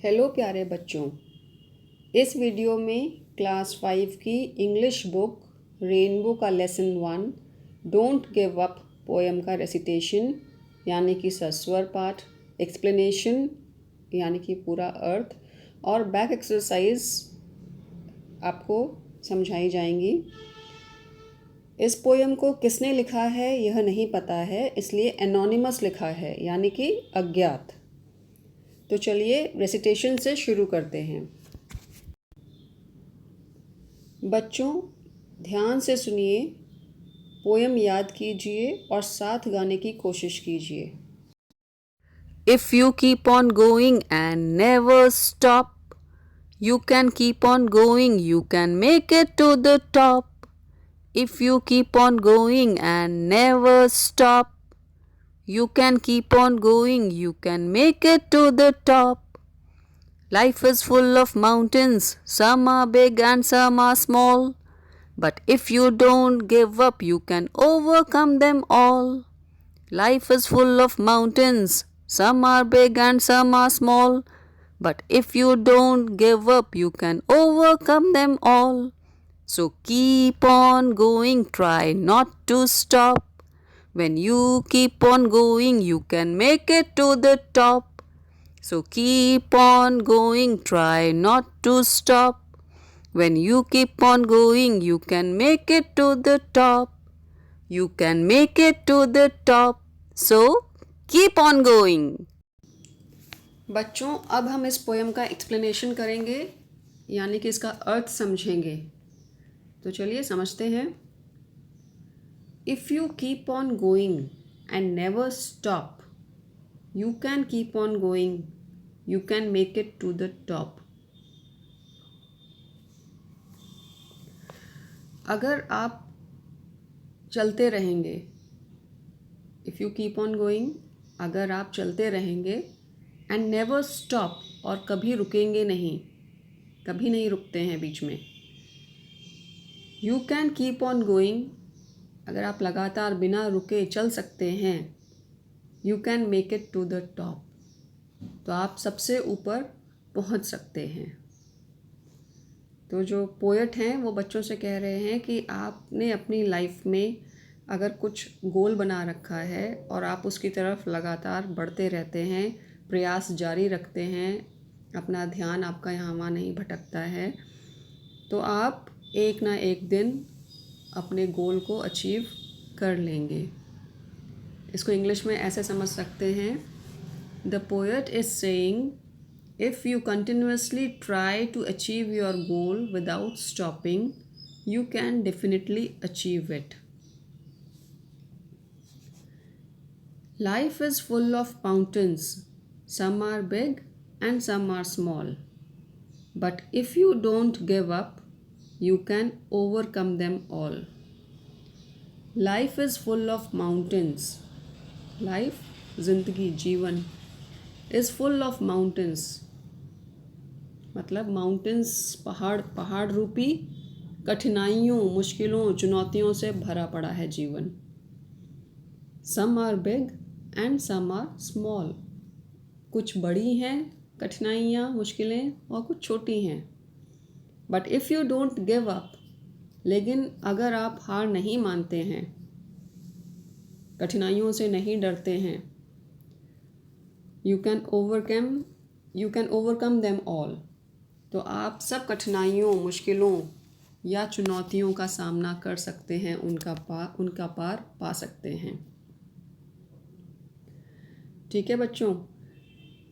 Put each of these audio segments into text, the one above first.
Hello प्यारे बच्चों। इस वीडियो में क्लास 5 की इंग्लिश बुक रेनबो का lesson 1 don't give up poem का रेसिटेशन यानी कि सस्वर पाठ, एक्सप्लेनेशन यानी कि पूरा अर्थ और बैक एक्सरसाइज आपको समझाई जाएंगी। इस पोएम को किसने लिखा है यह नहीं पता है, इसलिए एनोनिमस लिखा है यानी कि अज्ञात। तो चलिए रेसिटेशन से शुरू करते हैं। बच्चों ध्यान से सुनिए, पोएम याद कीजिए और साथ गाने की कोशिश कीजिए। If you keep on going and never stop, you can keep on going, you can make it to the top. If you keep on going and never stop, you can keep on going, you can make it to the top. Life is full of mountains, some are big and some are small. But if you don't give up, you can overcome them all. Life is full of mountains, some are big and some are small. But if you don't give up, you can overcome them all. So keep on going, try not to stop. When you keep on going, you can make it to the top. So keep on going, try not to stop. When you keep on going, you can make it to the top. You can make it to the top. So keep on going. बच्चों अब हम इस poem का explanation करेंगे यानी कि इसका अर्थ समझेंगे। तो चलिए समझते हैं। If you keep on going and never stop, you can keep on going, you can make it to the top. अगर आप चलते रहेंगे, if you keep on going, अगर आप चलते रहेंगे, एंड नेवर स्टॉप, और कभी रुकेंगे नहीं, कभी नहीं रुकते हैं बीच में। You can keep on going, अगर आप लगातार बिना रुके चल सकते हैं। You can make it to the top, तो आप सबसे ऊपर पहुंच सकते हैं। तो जो पोएट हैं वो बच्चों से कह रहे हैं कि आपने अपनी लाइफ में अगर कुछ गोल बना रखा है और आप उसकी तरफ लगातार बढ़ते रहते हैं, प्रयास जारी रखते हैं, अपना ध्यान आपका यहाँ वहाँ नहीं भटकता है, तो आप एक ना एक दिन अपने गोल को अचीव कर लेंगे। इसको इंग्लिश में ऐसे समझ सकते हैं, the poet is saying if you continuously try to achieve your goal without stopping, you can definitely achieve it. Life is full of mountains, some are big and some are small. But if you don't give up, you can overcome them all. Life is full of mountains. Life, जिंदगी, जीवन, is full of mountains. मतलब mountains, पहाड़ रूपी कठिनाइयों, मुश्किलों, चुनौतियों से भरा पड़ा है जीवन। Some are big and some are small, कुछ बड़ी हैं कठिनाइयाँ, मुश्किलें, और कुछ छोटी हैं। But if you don't give up, लेकिन अगर आप हार नहीं मानते हैं, कठिनाइयों से नहीं डरते हैं, you can overcome them all, तो आप सब कठिनाइयों, मुश्किलों या चुनौतियों का सामना कर सकते हैं, उनका पार पा सकते हैं। ठीक है बच्चों,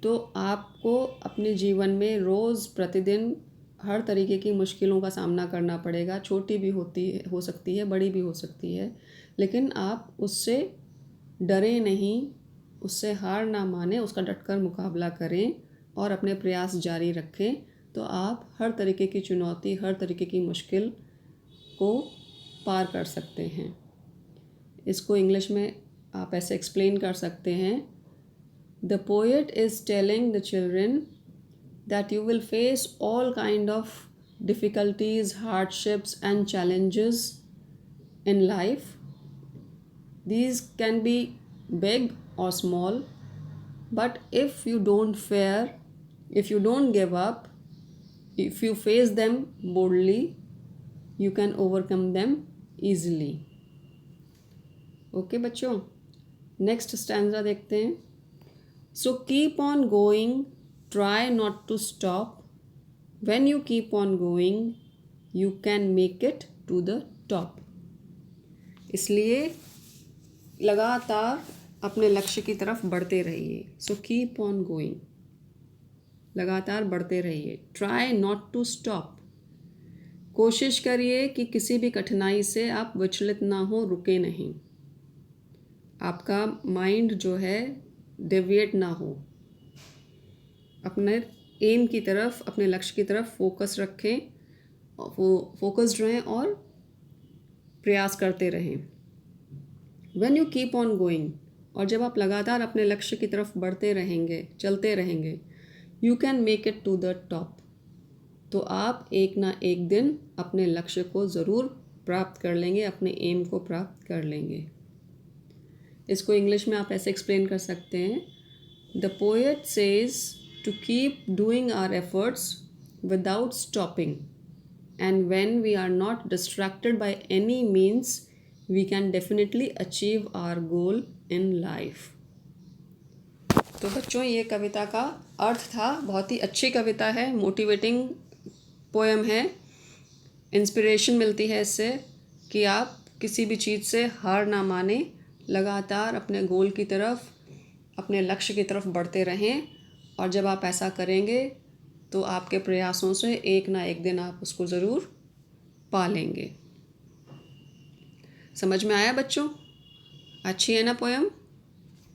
तो आपको अपने जीवन में रोज़ प्रतिदिन हर तरीके की मुश्किलों का सामना करना पड़ेगा। छोटी भी हो सकती है, बड़ी भी हो सकती है, लेकिन आप उससे डरें नहीं, उससे हार ना माने, उसका डटकर मुकाबला करें और अपने प्रयास जारी रखें। तो आप हर तरीके की चुनौती, हर तरीके की मुश्किल को पार कर सकते हैं। इसको इंग्लिश में आप ऐसे एक्सप्लेन कर सकते हैं, the poet is telling the children that you will face all kind of difficulties, hardships and challenges in life. These can be big or small, but if you don't fear, If you don't give up, if you face them boldly, you can overcome them easily. Okay बच्चों, next stanza देखते हैं. So keep on going, try not to stop. When you keep on going, you can make it to the top. इसलिए लगातार अपने लक्ष्य की तरफ बढ़ते रहिए. सो कीप ऑन गोइंग, लगातार बढ़ते रहिए. ट्राई नॉट टू स्टॉप, कोशिश करिए कि किसी भी कठिनाई से आप विचलित ना हो, रुके नहीं. आपका माइंड जो है डेविएट ना हो, अपने एम की तरफ, अपने लक्ष्य की तरफ फोकस रखें, फोकस्ड रहें और प्रयास करते रहें. When you keep on going, और जब आप लगातार अपने लक्ष्य की तरफ बढ़ते रहेंगे, चलते रहेंगे, you can make it to the top, तो आप एक ना एक दिन अपने लक्ष्य को ज़रूर प्राप्त कर लेंगे, अपने एम को प्राप्त कर लेंगे. इसको इंग्लिश में आप ऐसे एक्सप्लेन कर सकते हैं. The poet says to keep doing our efforts without stopping, and when we are not distracted by any means, we can definitely achieve our goal in life. तो बच्चों, ये कविता का अर्थ था. बहुत ही अच्छी कविता है, मोटिवेटिंग पोएम है. इंस्पिरेशन मिलती है इससे कि आप किसी भी चीज़ से हार ना माने, लगातार अपने गोल की तरफ, अपने लक्ष्य की तरफ बढ़ते रहें. और जब आप ऐसा करेंगे तो आपके प्रयासों से एक ना एक दिन आप उसको ज़रूर पा लेंगे. समझ में आया बच्चों? अच्छी है ना पोएम?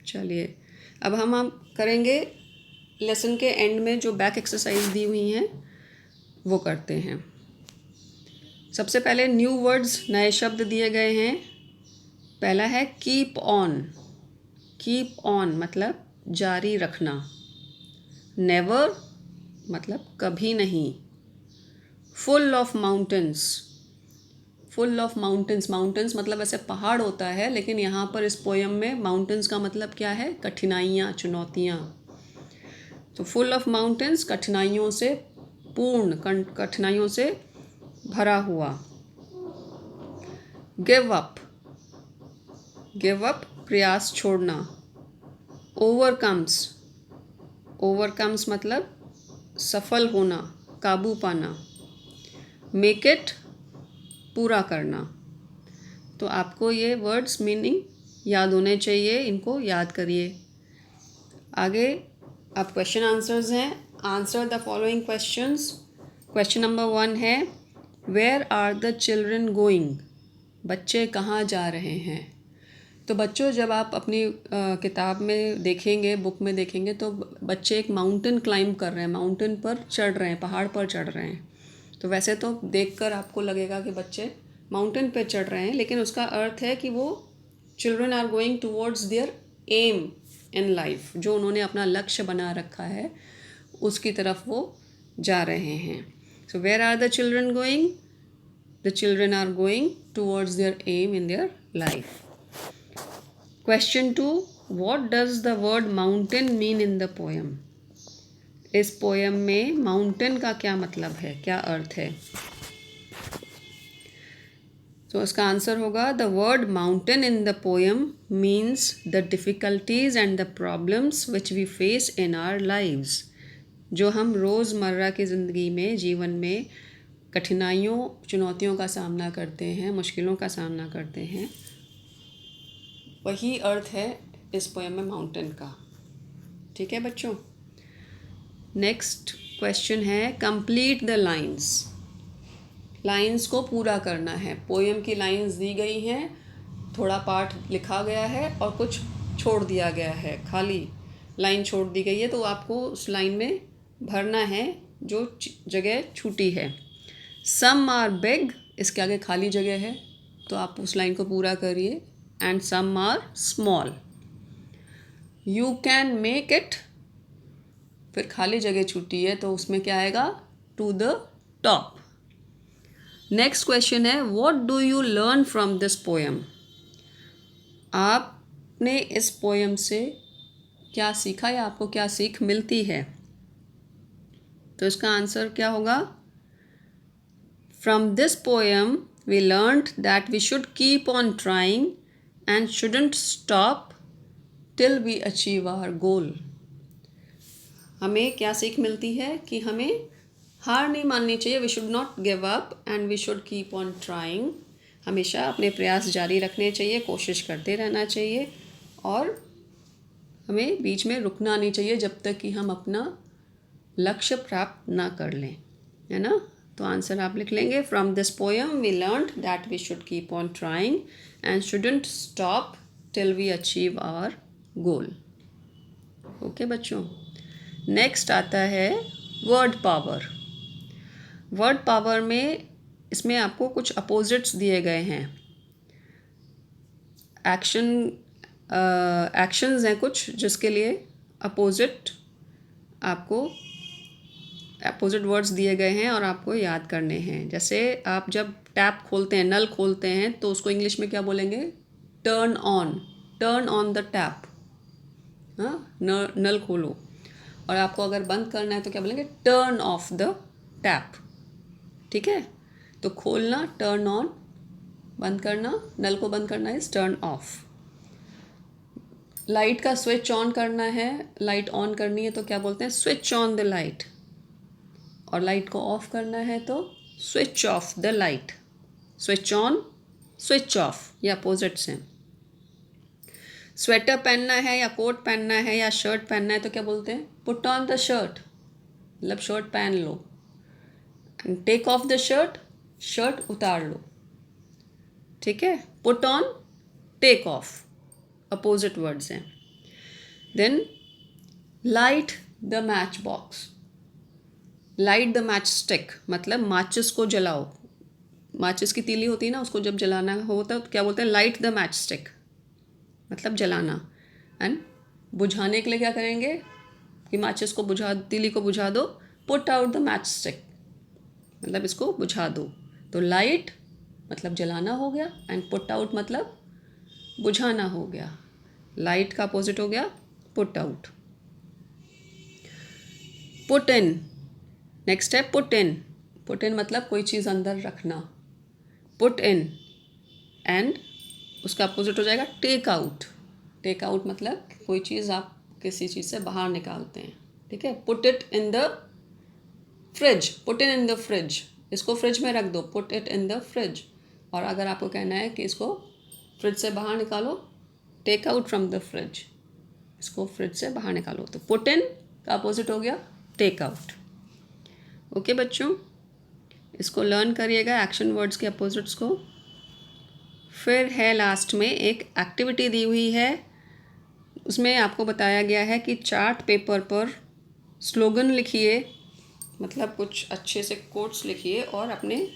चलिए, अब हम करेंगे लेसन के एंड में जो बैक एक्सरसाइज दी हुई हैं वो करते हैं. सबसे पहले न्यू वर्ड्स, नए शब्द दिए गए हैं. पहला है कीप ऑन. कीप ऑन मतलब जारी रखना. नेवर मतलब कभी नहीं. Full of mountains. Full of mountains, mountains मतलब ऐसे पहाड़ होता है, लेकिन यहाँ पर इस पोएम में माउंटेन्स का मतलब क्या है? कठिनाइयाँ, चुनौतियाँ. तो फुल ऑफ माउंटेन्स, कठिनाइयों से पूर्ण, कठिनाइयों से भरा हुआ. Give up. गिव अप प्रयास छोड़ना. ओवरकम्स. ओवरकम्स मतलब सफल होना, काबू पाना. मेक इट पूरा करना. तो आपको ये वर्ड्स मीनिंग याद होने चाहिए, इनको याद करिए. आगे आप क्वेश्चन आंसर्स हैं. Answer the following questions. Question number 1 है, where are the children going? बच्चे कहाँ जा रहे हैं? तो बच्चों, जब आप अपनी किताब में देखेंगे, बुक में देखेंगे, तो बच्चे एक माउंटेन क्लाइंब कर रहे हैं, माउंटेन पर चढ़ रहे हैं, पहाड़ पर चढ़ रहे हैं. तो वैसे तो देखकर आपको लगेगा कि बच्चे माउंटेन पे चढ़ रहे हैं, लेकिन उसका अर्थ है कि वो children are going towards their aim in life. जो उन्होंने अपना लक्ष्य बना रखा है उसकी तरफ वो जा रहे हैं. So where are the children going? The children are going towards their aim in their life. Question 2, what does the word mountain mean in the poem? इस पोएम में माउंटेन का क्या मतलब है, क्या अर्थ है? तो इसका आंसर होगा, the word mountain in the poem means the difficulties and the problems which we face in our lives. जो हम रोज़मर्रा की ज़िंदगी में, जीवन में कठिनाइयों, चुनौतियों का सामना करते हैं, मुश्किलों का सामना करते हैं, वही अर्थ है इस पोएम में माउंटेन का. ठीक है बच्चों? नेक्स्ट क्वेश्चन है, कंप्लीट द लाइन्स. लाइन्स को पूरा करना है. पोएम की लाइन्स दी गई हैं, थोड़ा पार्ट लिखा गया है और कुछ छोड़ दिया गया है, खाली लाइन छोड़ दी गई है, तो आपको उस लाइन में भरना है जो जगह छूटी है. सम आर बिग, इसके आगे खाली जगह है, तो आप उस लाइन को पूरा करिए. And some are small. You can make it, फिर खाली जगह छूटी है तो उसमें क्या आएगा? To the top. Next question है, what do you learn from this poem? आपने इस पोएम से क्या सीखा या आपको क्या सीख मिलती है? तो इसका आंसर क्या होगा? From this poem we learned that we should keep on trying and shouldn't stop till we achieve our goal. हमें क्या सीख मिलती है कि हमें हार नहीं माननी चाहिए। We should not give up and we should keep on trying. हमेशा अपने प्रयास जारी रखने चाहिए, कोशिश करते रहना चाहिए और हमें बीच में रुकना नहीं चाहिए जब तक कि हम अपना लक्ष्य प्राप्त ना कर लें, है ना। तो आंसर आप लिख लेंगे, from this poem we learned that we should keep on trying and shouldn't stop till we achieve our goal. Okay बच्चों, नेक्स्ट आता है वर्ड पावर। वर्ड पावर में इसमें आपको कुछ अपोजिट्स दिए गए हैं। एक्शंस हैं कुछ जिसके लिए अपोजिट वर्ड्स दिए गए हैं और आपको याद करने हैं। जैसे आप जब टैप खोलते हैं, नल खोलते हैं, तो उसको इंग्लिश में क्या बोलेंगे? Turn on the tap. हाँ, नल खोलो। और आपको अगर बंद करना है तो क्या बोलेंगे? Turn off the tap. ठीक है, तो खोलना टर्न ऑन, बंद करना, नल को बंद करना इज टर्न ऑफ। लाइट का स्विच ऑन करना है, लाइट ऑन करनी है तो क्या बोलते हैं? Switch on the light. और लाइट को ऑफ करना है तो switch off the light. Switch on, switch off, ये अपोजिट्स हैं। स्वेटर पहनना है या कोट पहनना है या शर्ट पहनना है तो क्या बोलते हैं? पुट ऑन द शर्ट, मतलब शर्ट पहन लो। Take off the shirt, shirt उतार लो। ठीक है, put on, take off, opposite words हैं। Then light the match box, light the match stick, मतलब माचिस को जलाओ। माचिस की तीली होती है ना, उसको जब जलाना होता है तो क्या बोलते हैं? लाइट द मैच स्टिक, मतलब जलाना। एंड बुझाने के लिए क्या करेंगे कि माचिस को बुझा, तीली को बुझा दो। Put out the match stick, मतलब इसको बुझा दो। तो लाइट मतलब जलाना हो गया एंड पुट आउट मतलब बुझाना हो गया। लाइट का अपोजिट हो गया put out. Put in, next है पुट इन। पुट इन मतलब कोई चीज़ अंदर रखना। पुट इन एंड उसका अपोजिट हो जाएगा टेक आउट। टेक आउट मतलब कोई चीज़ आप किसी चीज़ से बाहर निकालते हैं। ठीक है, put it in the fridge, put in in the fridge, इसको फ्रिज में रख दो, put it in the fridge. और अगर आपको कहना है कि इसको फ्रिज से बाहर निकालो, take out from the fridge, इसको फ्रिज से बाहर निकालो। तो पुट इन का अपोजिट हो गया टेक आउट। ओके बच्चों, इसको लर्न करिएगा एक्शन वर्ड्स के अपोजिट्स को। फिर है लास्ट में एक एक्टिविटी दी हुई है, उसमें आपको बताया गया है कि चार्ट पेपर पर स्लोगन लिखिए, मतलब कुछ अच्छे से कोट्स लिखिए और अपने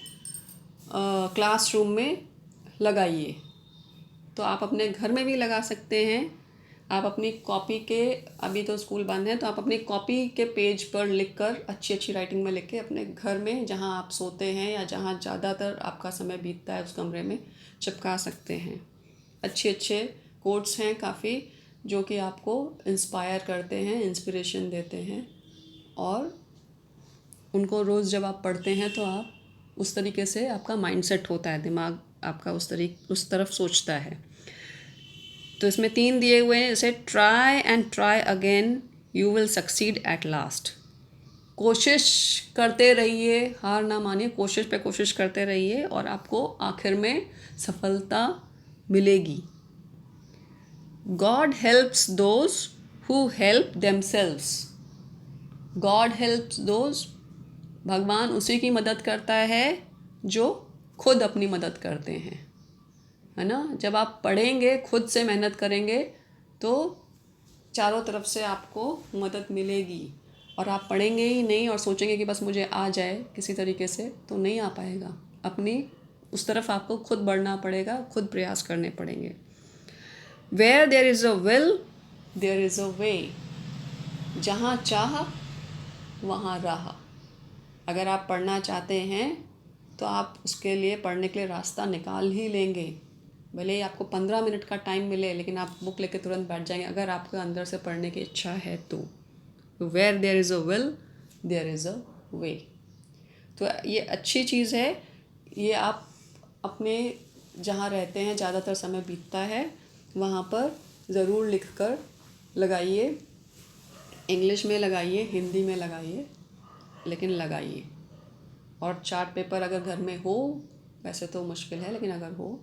क्लासरूम में लगाइए। तो आप अपने घर में भी लगा सकते हैं। आप अपनी कॉपी के, अभी तो स्कूल बंद है, तो आप अपनी कॉपी के पेज पर लिखकर अच्छी अच्छी राइटिंग में लिख के अपने घर में जहाँ आप सोते हैं या जहाँ ज़्यादातर आपका समय बीतता है उस कमरे में चिपका सकते हैं। अच्छे अच्छे कोट्स हैं काफ़ी जो कि आपको इंस्पायर करते हैं, इंस्पिरेशन देते हैं, और उनको रोज़ जब आप पढ़ते हैं तो आप उस तरीके से आपका माइंडसेट होता है, दिमाग आपका उस तरफ सोचता है। तो इसमें 3 दिए हुए हैं, जैसे try and try again you will succeed at last. कोशिश करते रहिए, हार ना मानिए, कोशिश पे कोशिश करते रहिए और आपको आखिर में सफलता मिलेगी। God helps those who help themselves. God helps those, भगवान उसी की मदद करता है जो खुद अपनी मदद करते हैं, है ना। जब आप पढ़ेंगे, खुद से मेहनत करेंगे तो चारों तरफ से आपको मदद मिलेगी। और आप पढ़ेंगे ही नहीं और सोचेंगे कि बस मुझे आ जाए किसी तरीके से, तो नहीं आ पाएगा। अपनी उस तरफ आपको खुद बढ़ना पड़ेगा, खुद प्रयास करने पड़ेंगे। Where there is a will there is a way, जहाँ चाह वहाँ राह। अगर आप पढ़ना चाहते हैं तो आप उसके लिए, पढ़ने के लिए रास्ता निकाल ही लेंगे। भले ही आपको 15 मिनट का टाइम मिले, लेकिन आप बुक लेके तुरंत बैठ जाएंगे अगर आपके अंदर से पढ़ने की इच्छा है तो। Where there is a will there is a way. तो ये अच्छी चीज़ है, ये आप अपने जहाँ रहते हैं ज़्यादातर समय बीतता है वहाँ पर ज़रूर लिख कर लगाइए। इंग्लिश में लगाइए, हिंदी में लगाइए, लेकिन लगाइए। और चार्ट पेपर अगर घर में हो, वैसे तो मुश्किल है, लेकिन अगर हो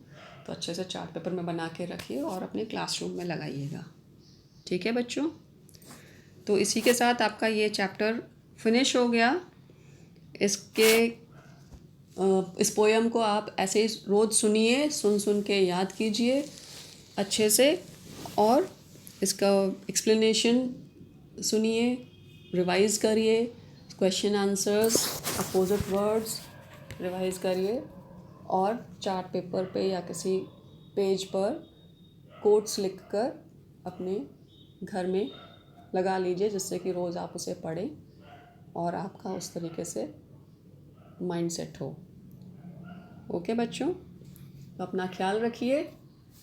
तो अच्छे से चार्ट पेपर में बना के रखिए और अपने क्लासरूम में लगाइएगा। ठीक है बच्चों, तो इसी के साथ आपका ये चैप्टर फिनिश हो गया। इस पोएम को आप ऐसे ही रोज़ सुनिए, सुन के याद कीजिए अच्छे से, और इसका एक्सप्लेनेशन सुनिए, रिवाइज़ करिए, question answers, opposite words revise करिए, और चार्ट पेपर पे या किसी पेज पर कोट्स लिखकर अपने घर में लगा लीजिए, जिससे कि रोज़ आप उसे पढ़ें और आपका उस तरीके से माइंड सेट हो। ओके बच्चों, अपना ख्याल रखिए,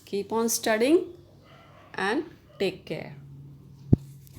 keep on studying and take care.